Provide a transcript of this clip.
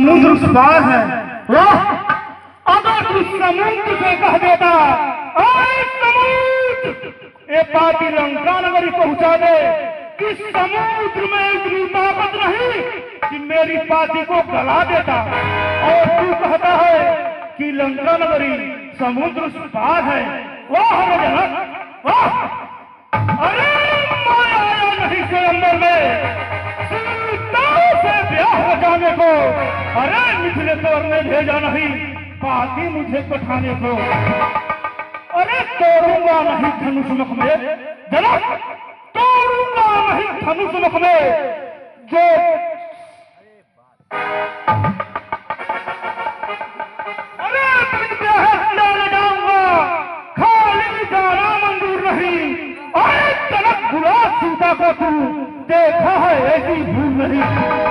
समुद्र पार है। वाह, अगर तू समुद्र से कह देता, अरे समुद्र, ये पापी लंका नगरी पहुंचा दे, कि समुद्र में इतनी ताकत नहीं कि मेरी पार्टी को गला देता, और तू कहता है कि लंका नगरी समुद्र पार है। वाह जनक, वाह, अरे मैं आया नहीं से अंदर में सीता से ब्याह रचाने को, अरे मिथिलेश्वर ने भेजा नहीं पाती मुझे पठाने को। अरे तोड़ूंगा नहीं धनुष मुख में जनक, तोड़ूंगा नहीं धनुष मुख में, जो अरे ले जाऊंगा, खाली जाना मंजूर नहीं। अरे जनक, बुला सीता को तू, देखा है ऐसी भूल नहीं।